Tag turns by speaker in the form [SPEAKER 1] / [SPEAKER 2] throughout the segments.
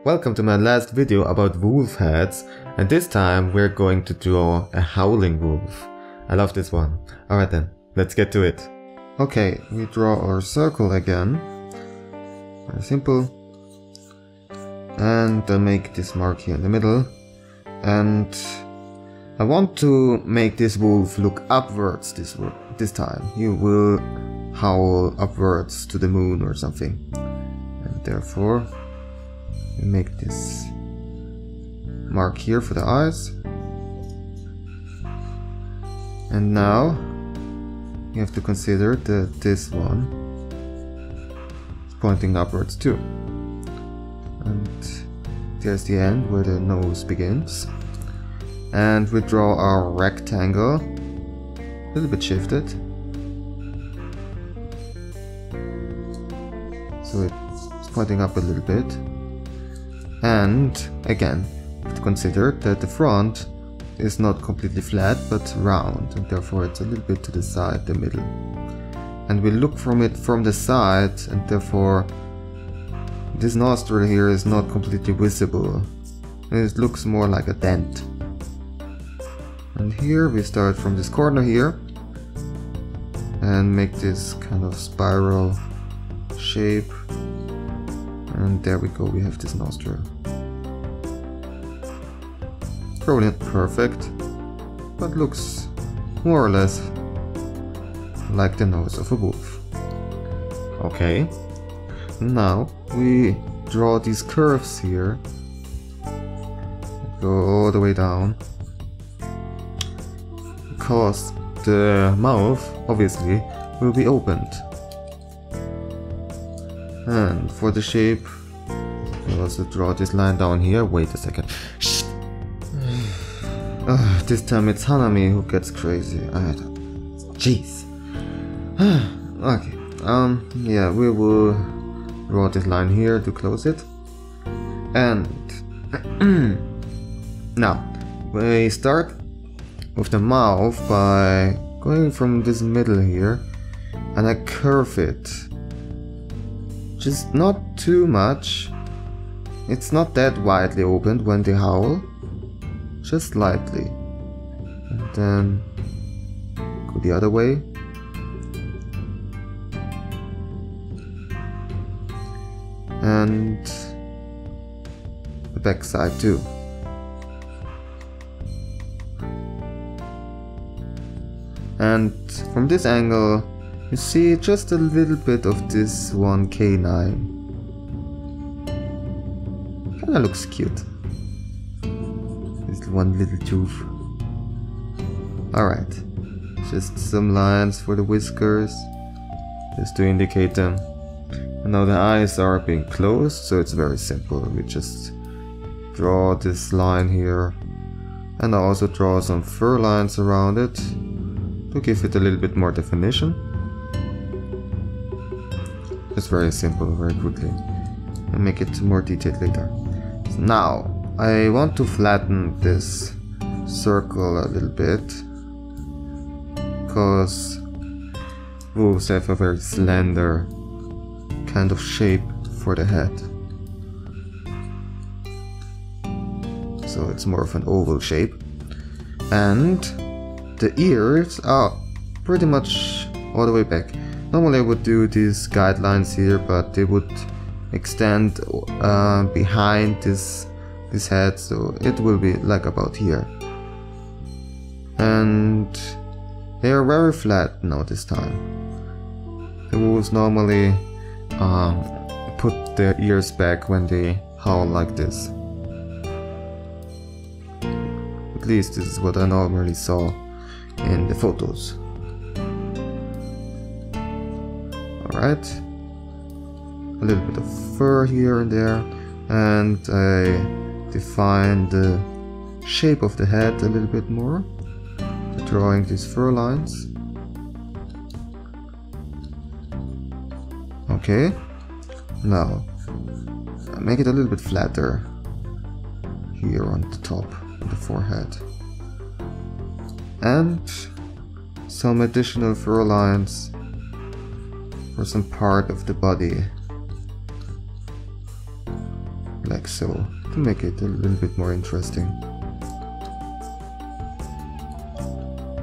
[SPEAKER 1] Welcome to my last video about wolf heads, and this time we're going to draw a howling wolf. I love this one. Alright then, let's get to it. Okay, we draw our circle again. Very simple. And make this mark here in the middle. And I want to make this wolf look upwards this time. He will howl upwards to the moon or something. And therefore, we make this mark here for the eyes. And now, you have to consider that this one is pointing upwards too. And there's the end where the nose begins. And we draw our rectangle, a little bit shifted. So it's pointing up a little bit. And again, you have to consider that the front is not completely flat but round, and therefore it's a little bit to the side, the middle. And we look from it from the side, and therefore this nostril here is not completely visible. It looks more like a dent. And here we start from this corner here and make this kind of spiral shape. And there we go, we have this nostril. Probably not perfect, but looks more or less like the nose of a wolf. Okay, now we draw these curves here. Go all the way down. Because the mouth, obviously, will be opened. And for the shape, we'll also draw this line down here. Wait a second. Shh. This time it's Hanami who gets crazy. Jeez. Okay. Yeah, we will draw this line here to close it. And now we start with the mouth by going from this middle here, and I curve it. Just not too much. It's not that widely opened when they howl. Just slightly. And then go the other way. And the back side too. And from this angle, you see just a little bit of this one canine. Kinda looks cute. This one little tooth. Alright. Just some lines for the whiskers, just to indicate them. And now the eyes are being closed, so it's very simple. We just draw this line here. And I also draw some fur lines around it to give it a little bit more definition. It's very simple, very quickly. And make it more detailed later. So now, I want to flatten this circle a little bit. Because wolves have a very slender kind of shape for the head. So it's more of an oval shape. And the ears are pretty much all the way back. Normally I would do these guidelines here, but they would extend behind this head, so it will be like about here. And they are very flat now this time. The wolves normally put their ears back when they howl like this. At least this is what I normally saw in the photos. Alright, a little bit of fur here and there, and I define the shape of the head a little bit more, drawing these fur lines. Okay, now make it a little bit flatter here on the top of the forehead. And some additional fur lines for some part of the body. like so, to make it a little bit more interesting.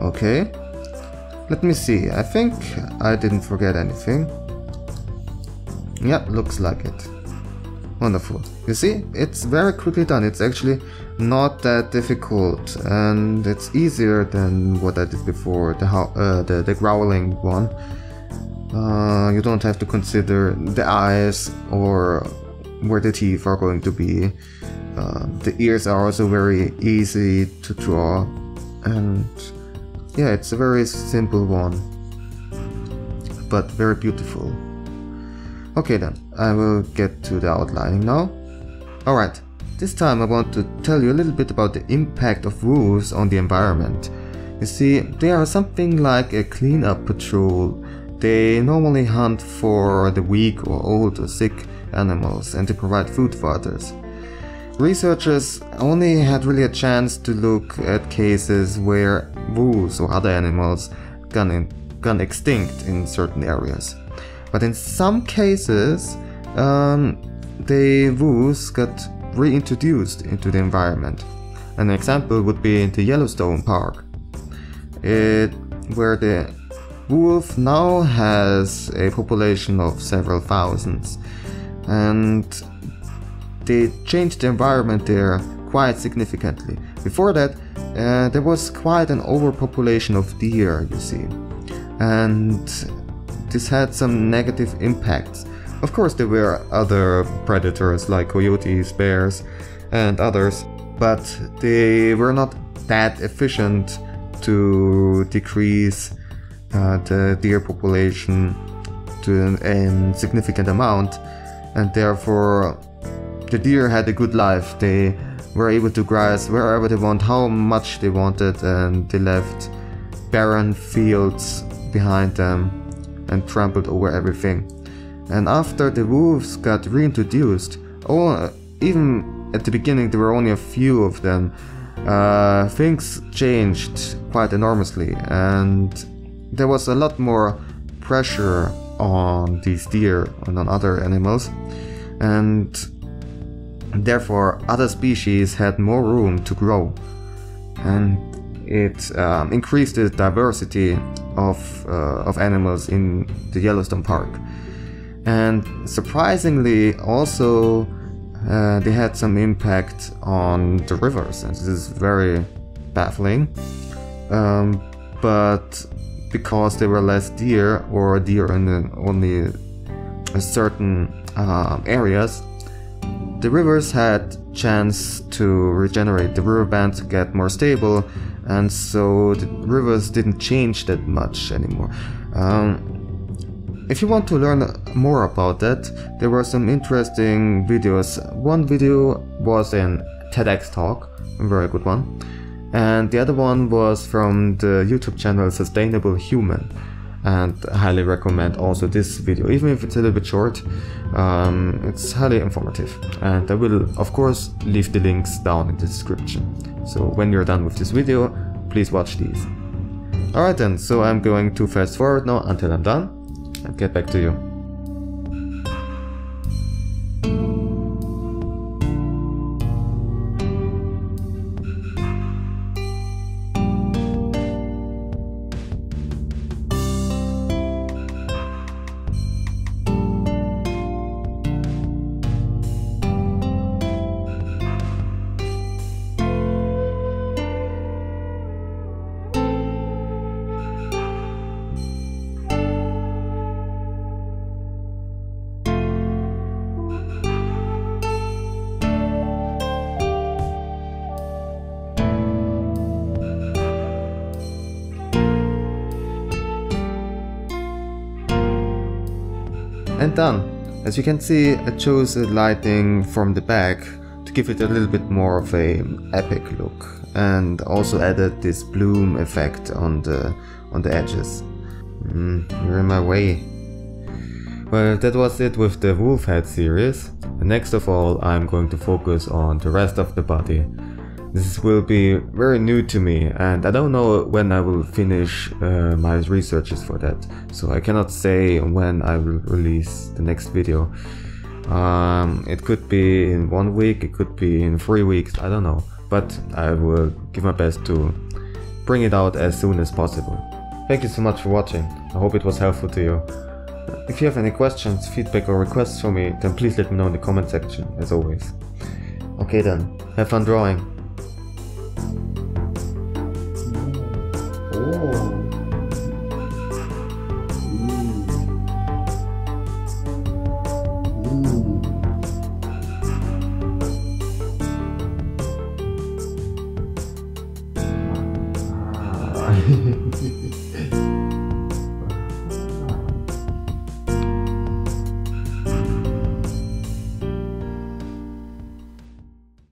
[SPEAKER 1] Okay, let me see, I think I didn't forget anything. Yeah, looks like it. Wonderful. You see, it's very quickly done. It's actually not that difficult, and it's easier than what I did before, the growling one. You don't have to consider the eyes or where the teeth are going to be. The ears are also very easy to draw, and yeah, it's a very simple one, but very beautiful. Okay then, I will get to the outlining now. Alright, this time I want to tell you a little bit about the impact of wolves on the environment. You see, they are something like a cleanup patrol. They normally hunt for the weak or old or sick animals and to provide food for others. Researchers only had really a chance to look at cases where wolves or other animals gone extinct in certain areas. But in some cases, the wolves got reintroduced into the environment. An example would be the Yellowstone Park, where the wolf now has a population of several thousands, and they changed the environment there quite significantly. Before that, there was quite an overpopulation of deer, you see, and this had some negative impacts. Of course, there were other predators like coyotes, bears, and others, but they were not that efficient to decrease the deer population to a significant amount, and therefore the deer had a good life. They were able to graze wherever they want, how much they wanted, and they left barren fields behind them and trampled over everything. And after the wolves got reintroduced, even at the beginning there were only a few of them, things changed quite enormously, and there was a lot more pressure on these deer and on other animals, and therefore other species had more room to grow, and it increased the diversity of animals in the Yellowstone Park. And surprisingly also they had some impact on the rivers, and this is very baffling, but because there were less deer, or deer in only certain areas, the rivers had chance to regenerate, the riverbands get more stable, and so the rivers didn't change that much anymore. If you want to learn more about that, there were some interesting videos. One video was an TEDx talk, a very good one, and the other one was from the YouTube channel Sustainable Human, and I highly recommend also this video, even if it's a little bit short. It's highly informative, and I will of course leave the links down in the description, so when you're done with this video, please watch these. Alright then, so I'm going to fast forward now until I'm done and get back to you. And done. As you can see, I chose the lighting from the back to give it a little bit more of an epic look, and also added this bloom effect on the edges. You're in my way. Well, that was it with the wolf head series. And next of all, I'm going to focus on the rest of the body. This will be very new to me, and I don't know when I will finish my researches for that, so I cannot say when I will release the next video. It could be in 1 week, it could be in 3 weeks, I don't know. But I will give my best to bring it out as soon as possible. Thank you so much for watching. I hope it was helpful to you. If you have any questions, feedback or requests for me, then please let me know in the comment section, as always. Okay then, have fun drawing.